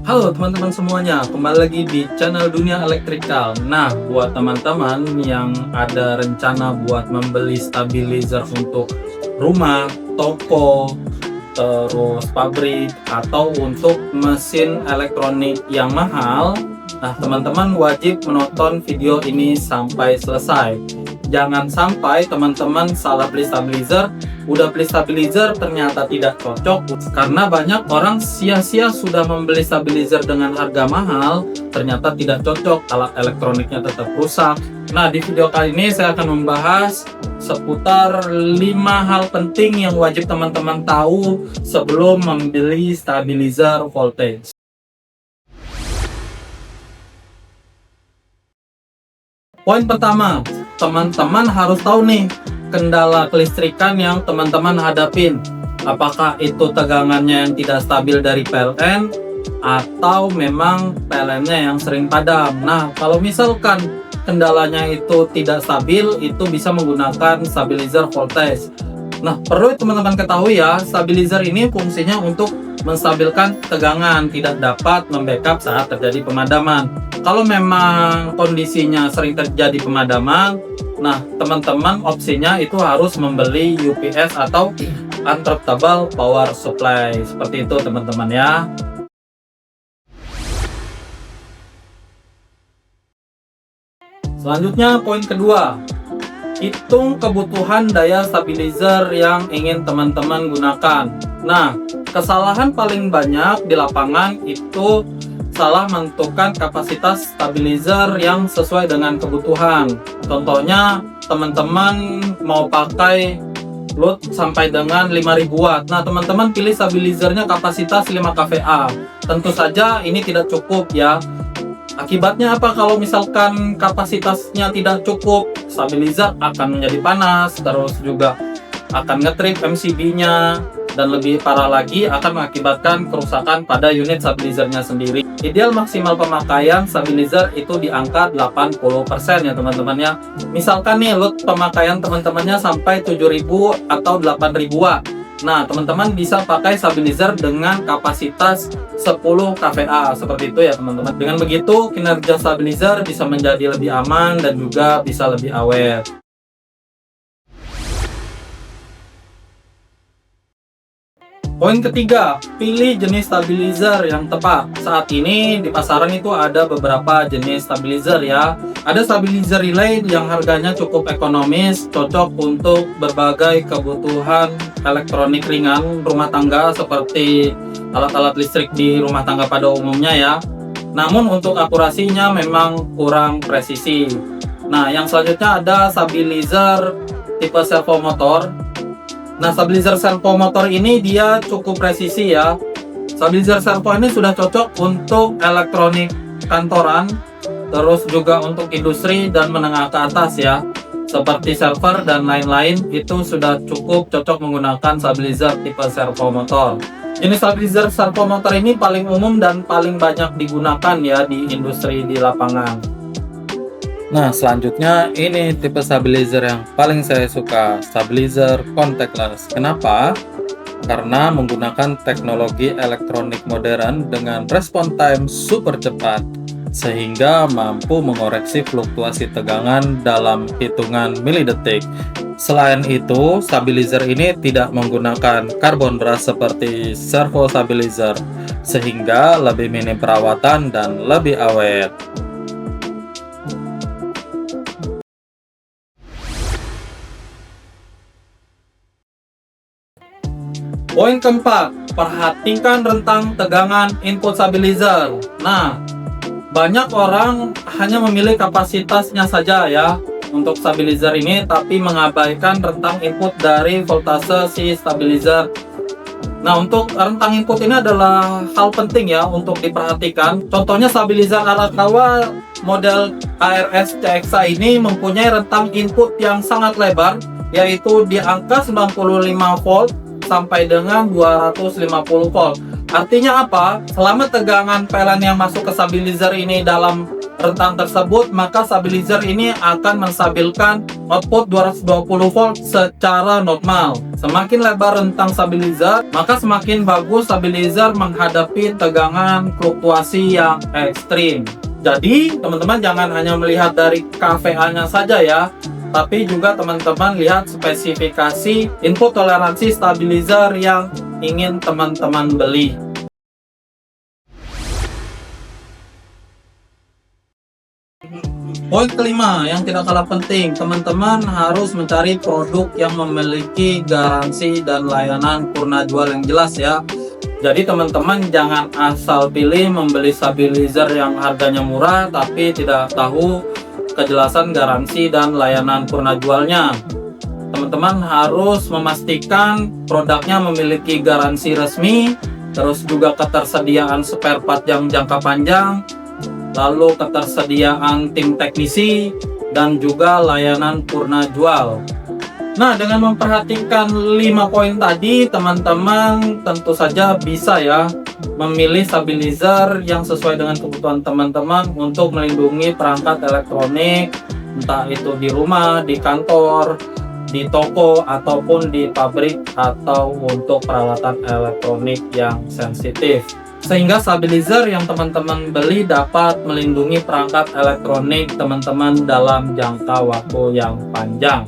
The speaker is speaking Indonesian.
Halo teman-teman semuanya, kembali lagi di channel Dunia Elektrikal. Nah, buat teman-teman yang ada rencana buat membeli stabilizer untuk rumah, toko, terus pabrik, atau untuk mesin elektronik yang mahal, nah teman-teman wajib menonton video ini sampai selesai. Jangan sampai teman-teman salah beli stabilizer, udah beli stabilizer ternyata tidak cocok, karena banyak orang sia-sia sudah membeli stabilizer dengan harga mahal, ternyata tidak cocok, alat elektroniknya tetap rusak. Nah, di video kali ini saya akan membahas seputar 5 hal penting yang wajib teman-teman tahu sebelum membeli stabilizer voltage. Poin pertama, teman-teman harus tahu nih kendala kelistrikan yang teman-teman hadapin. Apakah itu tegangannya yang tidak stabil dari PLN atau memang PLN-nya yang sering padam. Nah, kalau misalkan kendalanya itu tidak stabil, itu bisa menggunakan stabilizer voltage. Nah, perlu teman-teman ketahui ya, stabilizer ini fungsinya untuk menstabilkan tegangan, tidak dapat membackup saat terjadi pemadaman. Kalau memang kondisinya sering terjadi pemadaman, nah teman-teman opsinya itu harus membeli UPS atau uninterruptible power supply. Seperti itu teman-teman ya. Selanjutnya poin kedua, hitung kebutuhan daya stabilizer yang ingin teman-teman gunakan. Nah, kesalahan paling banyak di lapangan itu salah menentukan kapasitas stabilizer yang sesuai dengan kebutuhan. Contohnya, teman-teman mau pakai load sampai dengan 5000 watt. Nah, teman-teman pilih stabilizernya kapasitas 5 kVA. Tentu saja ini tidak cukup ya. Akibatnya apa kalau misalkan kapasitasnya tidak cukup? Stabilizer akan menjadi panas, terus juga akan ngetrip MCB-nya, dan lebih parah lagi akan mengakibatkan kerusakan pada unit stabilizernya sendiri. Ideal maksimal pemakaian stabilizer itu di angka 80% ya teman-teman ya. Misalkan nih load pemakaian teman-temannya sampai 7000 atau 8000 watt. Nah, teman-teman bisa pakai stabilizer dengan kapasitas 10 kVA seperti itu ya teman-teman. Dengan begitu kinerja stabilizer bisa menjadi lebih aman dan juga bisa lebih awet. Poin ketiga, pilih jenis stabilizer yang tepat. Saat ini di pasaran itu ada beberapa jenis stabilizer ya. Ada stabilizer relay yang harganya cukup ekonomis, cocok untuk berbagai kebutuhan elektronik ringan rumah tangga seperti alat-alat listrik di rumah tangga pada umumnya ya. Namun untuk akurasinya memang kurang presisi. Nah, yang selanjutnya ada stabilizer tipe servo motor. Nah, stabilizer servo motor ini dia cukup presisi ya. Stabilizer servo ini sudah cocok untuk elektronik kantoran, terus juga untuk industri dan menengah ke atas ya. Seperti server dan lain-lain itu sudah cukup cocok menggunakan stabilizer tipe servo motor. Jenis stabilizer servo motor ini paling umum dan paling banyak digunakan ya di industri di lapangan. Nah, selanjutnya ini tipe stabilizer yang paling saya suka, stabilizer contactless. Kenapa? Karena menggunakan teknologi elektronik modern dengan respon time super cepat, sehingga mampu mengoreksi fluktuasi tegangan dalam hitungan milidetik. Selain itu, stabilizer ini tidak menggunakan karbon brush seperti servo stabilizer, sehingga lebih minim perawatan dan lebih awet. Poin keempat, perhatikan rentang tegangan input stabilizer. Nah, banyak orang hanya memilih kapasitasnya saja ya untuk stabilizer ini, tapi mengabaikan rentang input dari voltase si stabilizer. Nah, untuk rentang input ini adalah hal penting ya untuk diperhatikan. Contohnya stabilizer Arakawa model ARS CXA ini mempunyai rentang input yang sangat lebar, yaitu di angka 95 volt sampai dengan 250 volt. Artinya apa? Selama tegangan PLN yang masuk ke stabilizer ini dalam rentang tersebut, maka stabilizer ini akan menstabilkan output 220 volt secara normal. Semakin lebar rentang stabilizer, maka semakin bagus stabilizer menghadapi tegangan fluktuasi yang ekstrim. Jadi teman-teman jangan hanya melihat dari KVA-nya saja ya, tapi juga teman-teman lihat spesifikasi input toleransi stabilizer yang ingin teman-teman beli. Poin kelima yang tidak kalah penting, teman-teman harus mencari produk yang memiliki garansi dan layanan purna jual yang jelas ya. Jadi teman-teman jangan asal pilih membeli stabilizer yang harganya murah tapi tidak tahu kejelasan garansi dan layanan purna jualnya. Teman-teman harus memastikan produknya memiliki garansi resmi, terus juga ketersediaan spare part yang jangka panjang, lalu ketersediaan tim teknisi, dan juga layanan purna jual. Nah, dengan memperhatikan 5 poin tadi, teman-teman tentu saja bisa ya memilih stabilizer yang sesuai dengan kebutuhan teman-teman untuk melindungi perangkat elektronik, entah itu di rumah, di kantor, di toko, ataupun di pabrik, atau untuk peralatan elektronik yang sensitif. Sehingga stabilizer yang teman-teman beli dapat melindungi perangkat elektronik teman-teman dalam jangka waktu yang panjang.